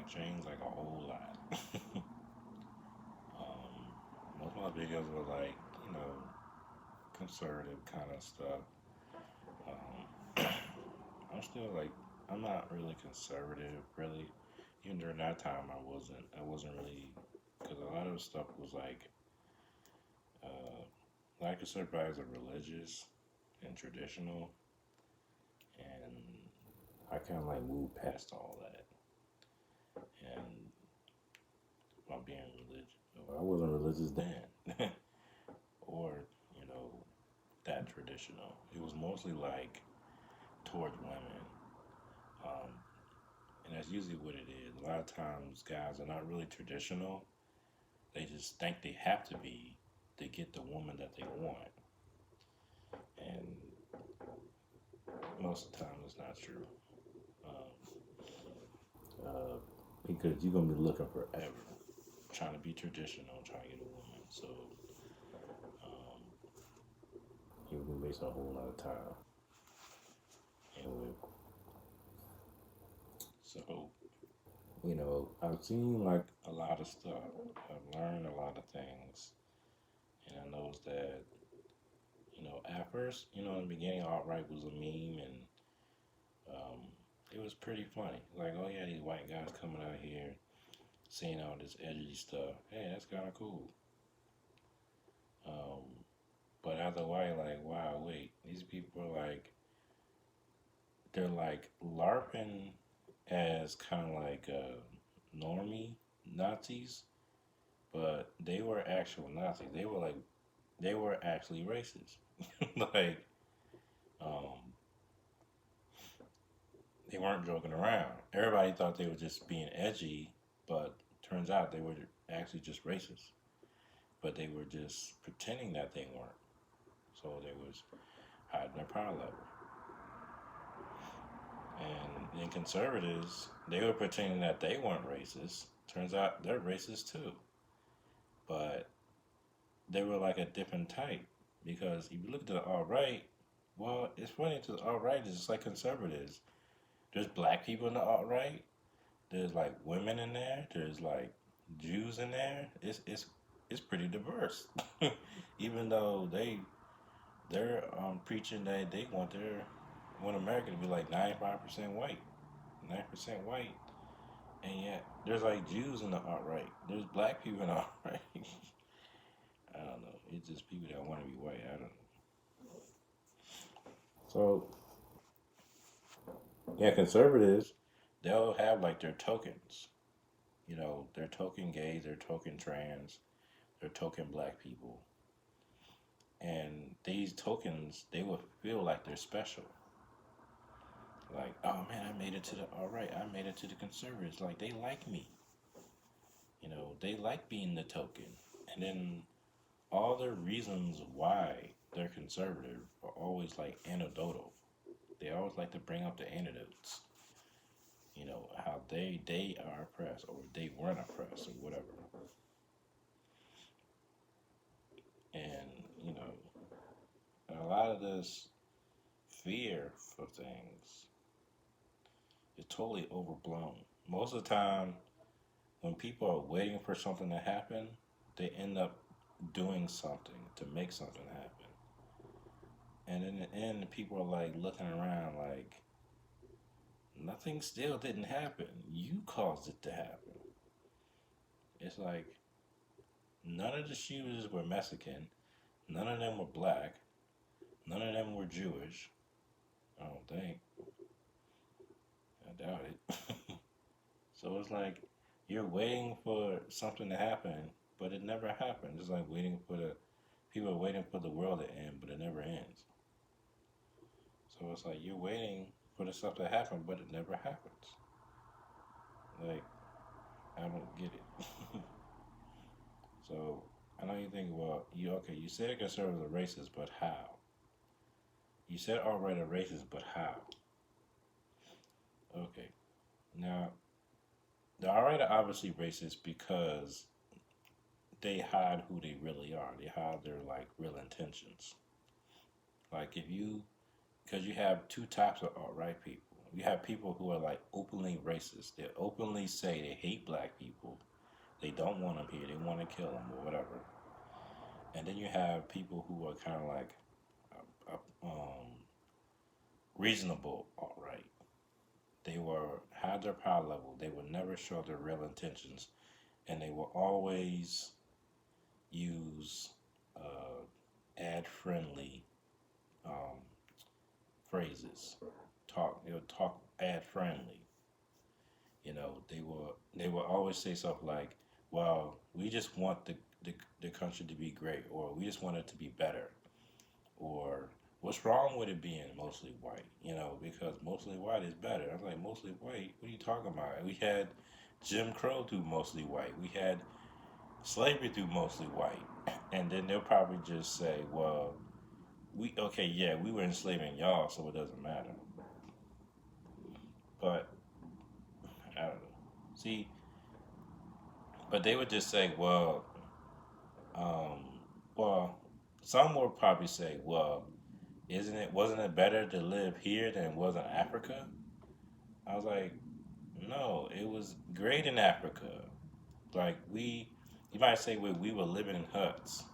like changed like a whole lot. Most of my videos were like, you know, conservative kind of stuff. Um, I'm still like, I'm not really conservative, really. Even during that time, I wasn't. I wasn't really, because a lot of stuff was like considered as a religious and traditional, and I kind of like moved past all that. And by being religious, I wasn't religious then, or you know, that traditional. It was mostly like towards women. Um, and that's usually what it is. A lot of times, guys are not really traditional. They just think they have to be to get the woman that they want. And most of the time, it's not true. Um, uh, because you're going to be looking forever, trying to be traditional, trying to get a woman. So um, you're going to waste a whole lot of time. Anyway, so I've seen like a lot of stuff. I've learned a lot of things, and I noticed that at first, in the beginning, alt right was a meme, and um, it was pretty funny. Like, oh yeah, these white guys coming out here saying all this edgy stuff. Hey, that's kind of cool. Um, but after a while, like, wow, wait, these people are like, they're like LARPing as kind of like normie Nazis, but they were actual Nazis. They were actually racist. like, um, they weren't joking around. Everybody thought they were just being edgy, but turns out they were actually just racist. But they were just pretending that they weren't. So they was hiding their power level. And then conservatives, they were pretending that they weren't racist. Turns out they're racist too. But they were like a different type. Because if you look at the alt right, well, it's funny to the alt right, it's just like conservatives. There's black people in the alt right. There's like women in there. There's like Jews in there. It's pretty diverse. Even though they're preaching that they want America to be like 95% white, 9% white, and yet there's like Jews in the alt right. There's black people in the alt right. I don't know. It's just people that want to be white. I don't know. So yeah, conservatives, they'll have like their tokens. Their token gays, their token trans, their token black people. And these tokens, they will feel like they're special. Like, oh man, I made it to the all right, I made it to the conservatives. Like they like me. They like being the token. And then all the reasons why they're conservative are always like anecdotal. They always like to bring up the anecdotes. How they are oppressed or they weren't oppressed or whatever. And, a lot of this fear for things is totally overblown. Most of the time, when people are waiting for something to happen, they end up doing something to make something happen. And in the end, people are like looking around like, nothing still didn't happen. You caused it to happen. It's like, none of the shooters were Mexican. None of them were black. None of them were Jewish. I don't think. I doubt it. So it's like you're waiting for something to happen, but it never happens. It's like waiting for the people are waiting for the world to end, but it never ends. So it's like you're waiting for the stuff to happen, but it never happens. Like I don't get it. So I know you think, well, you said a conservative is a racist, but how? You said already a racist, but how? Okay. Now the alright are obviously racist because they hide who they really are. They hide their like real intentions. Like if you, because you have two types of alt-right people. you have people who are like openly racist. They openly say they hate black people. They don't want them here. They want to kill them or whatever. And then you have people who are kind of like reasonable, all right. They were had their power level. They would never show their real intentions, and they will always use ad friendly um, phrases. They would talk ad friendly. They will always say something like, "Well, we just want the country to be great," or "We just want it to be better," or "What's wrong with it being mostly white?" Because mostly white is better. I'm like, mostly white? What are you talking about? We had Jim Crow through mostly white. We had slavery through mostly white. And then they'll probably just say, "Well, yeah, we were enslaving y'all, so it doesn't matter." But I don't know. See, but they would just say, um, well, some will probably say, "Well, wasn't it better to live here than it was in Africa?" I was like, "No, it was great in Africa. Like you might say we were living in huts.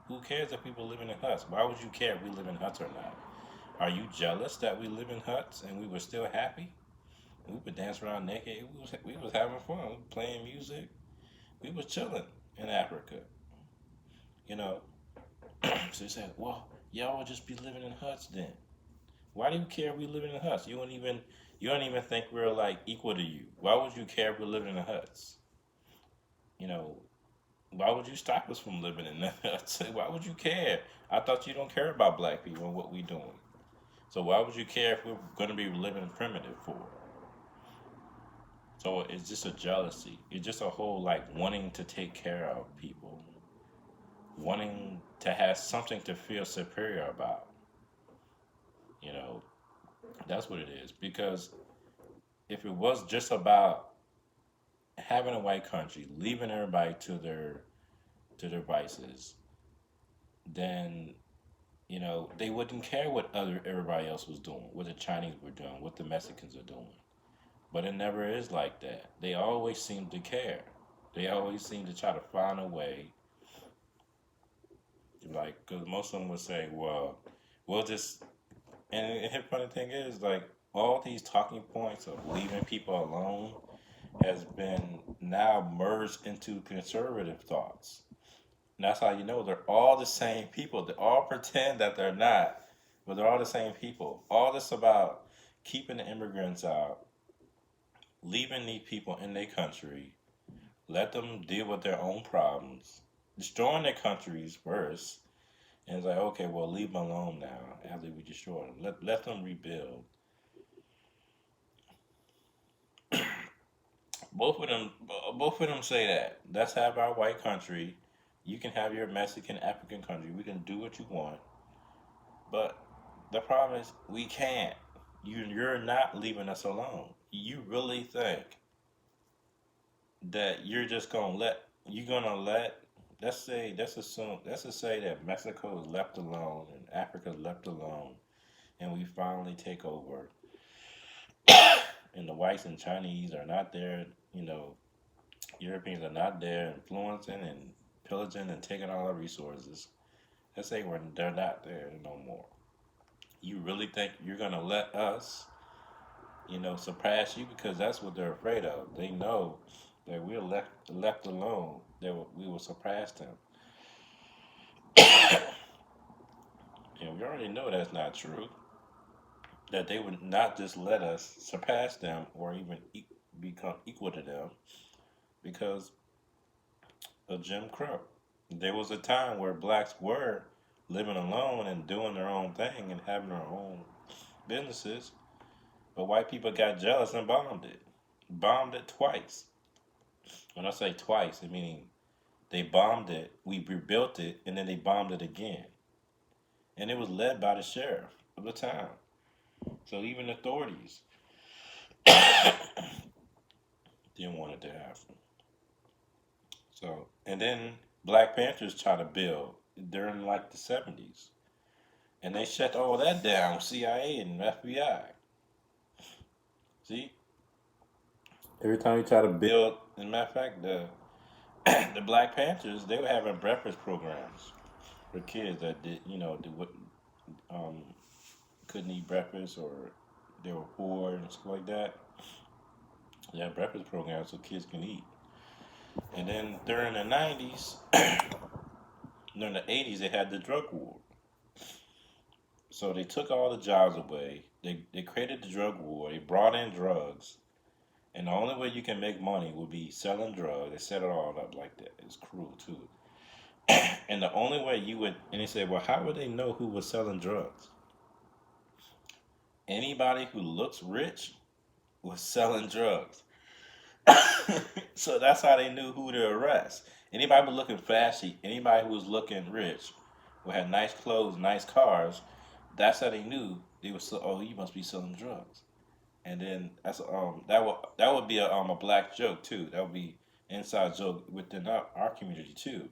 Who cares if people live in huts? Why would you care if we live in huts or not? Are you jealous that we live in huts and we were still happy? We would dance around naked. We was having fun, playing music. We was chilling in Africa, you know." So he said, "Well, y'all would just be living in huts then. Why do you care if we live in huts? You don't even think we're like equal to you. Why would you care if we're living in huts? You know, why would you stop us from living in the huts? Why would you care? I thought you don't care about black people and what we doing. So why would you care if we're going to be living primitive for?" So it's just a jealousy. It's just a whole like wanting to take care of people, wanting to have something to feel superior about. You know, that's what it is. Because if it was just about having a white country, leaving everybody to their vices, then they wouldn't care what everybody else was doing, what the Chinese were doing, what the Mexicans are doing. But it never is like that. They always seem to care. They always seem to try to find a way. Like, because most of them would say, "Well, we'll just," and the funny thing is, like, all these talking points of leaving people alone has been now merged into conservative thoughts. And that's how you know they're all the same people. They all pretend that they're not, but they're all the same people. All this about keeping the immigrants out, leaving these people in their country, let them deal with their own problems, destroying their countries first, and it's like, okay, well, leave them alone now after we destroy them. Let them rebuild. Both of them say that. Let's have our white country. You can have your Mexican African country. We can do what you want. But the problem is we can't. You're not leaving us alone. You really think that you're gonna let let's say that Mexico is left alone and Africa is left alone and we finally take over and the whites and Chinese are not there, Europeans are not there influencing and pillaging and taking all our resources. Let's say they're not there no more. You really think you're gonna let us, surpass you? Because that's what they're afraid of. They know that we're left alone, we will surpass them. And we already know that's not true. That they would not just let us surpass them or even become equal to them because of Jim Crow. There was a time where blacks were living alone and doing their own thing and having their own businesses, but white people got jealous and bombed it. Bombed it twice. When I say twice, I mean they bombed it, we rebuilt it, and then they bombed it again. And it was led by the sheriff of the town. So even authorities didn't want it to happen. So, and then Black Panthers tried to build during like the 70s. And they shut all that down, CIA and FBI. See, every time you try to build, as a matter of fact, the Black Panthers, they were having breakfast programs for kids that did, um, couldn't eat breakfast or they were poor and stuff like that. They had breakfast programs so kids can eat. And then during the 90s, during the 80s, they had the drug war. So they took all the jobs away. They created the drug war. They brought in drugs. And the only way you can make money would be selling drugs. They set it all up like that. It's cruel, too. And the only way you would, and they said, well, how would they know who was selling drugs? Anybody who looks rich was selling drugs. So that's how they knew who to arrest. Anybody who was looking flashy, anybody who was looking rich, who had nice clothes, nice cars, that's how they knew they were. Oh, you must be selling drugs. And then that would be a black joke too. That would be inside joke within our community too.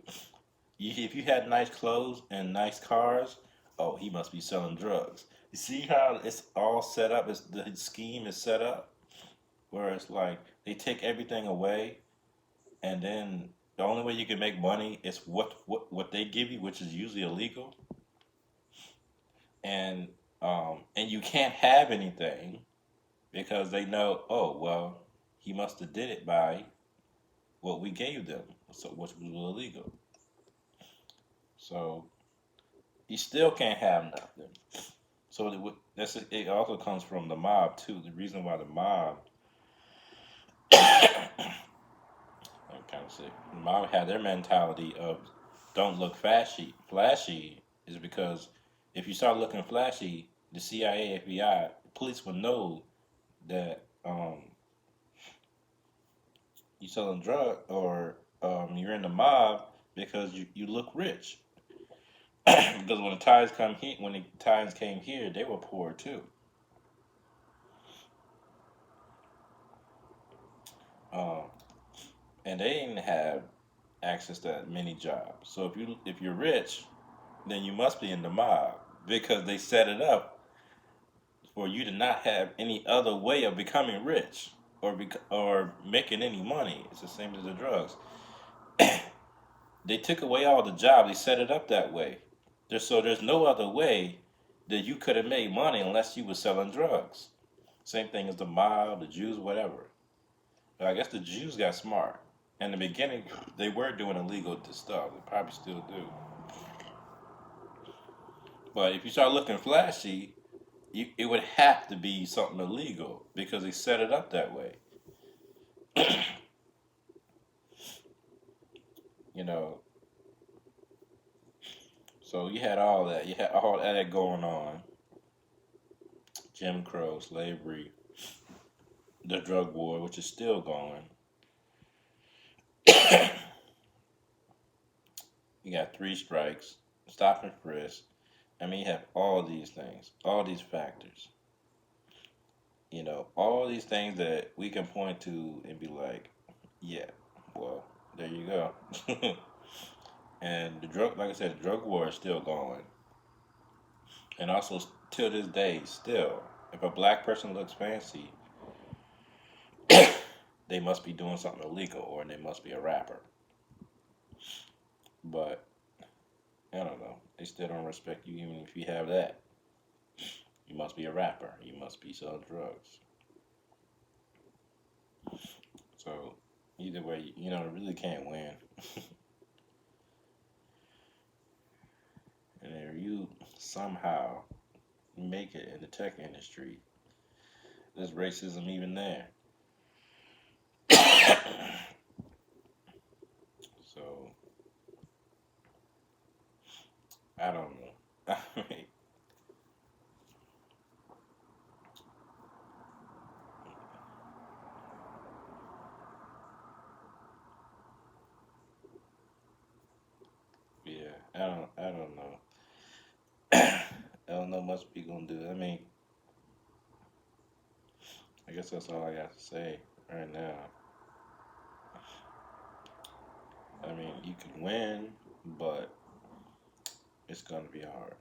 If you had nice clothes and nice cars, oh, he must be selling drugs. You see how it's all set up? The scheme is set up where it's like they take everything away, and then the only way you can make money is what they give you, which is usually illegal, and you can't have anything because they know, oh well, he must have did it by what we gave them, so which was illegal. So you still can't have nothing. So it also comes from the mob too. The reason why the mob, I'm kind of sick. The mob had their mentality of don't look flashy. Flashy is because if you start looking flashy, the CIA, FBI, police will know that you selling drug or you're in the mob because you look rich. Because when the Italians came here, they were poor too. Um, and they didn't have access to many jobs. So if you're rich, then you must be in the mob because they set it up for you to not have any other way of becoming rich or making any money. It's the same as the drugs. They took away all the jobs. They set it up that way. There's no other way that you could have made money unless you were selling drugs. Same thing as the mob, the Jews, whatever. But I guess the Jews got smart. In the beginning, they were doing illegal stuff. They probably still do. But if you start looking flashy, it would have to be something illegal because they set it up that way. you know, so you had all that. You had all that going on. Jim Crow, slavery, the drug war, which is still going. You got three strikes, stop and frisk. I mean, you have all these things, all these factors. All these things that we can point to and be like, yeah, well, there you go. And like I said, the drug war is still going. And also, till this day, still, if a black person looks fancy, they must be doing something illegal or they must be a rapper. But, I don't know, they still don't respect you even if you have that. You must be a rapper. You must be selling drugs. So, either way, really can't win. And if you somehow make it in the tech industry, there's racism even there. So, I don't know. Yeah, I don't know. I don't know much we gonna do. I mean, I guess that's all I got to say right now. I mean, you can win, but it's gonna be hard.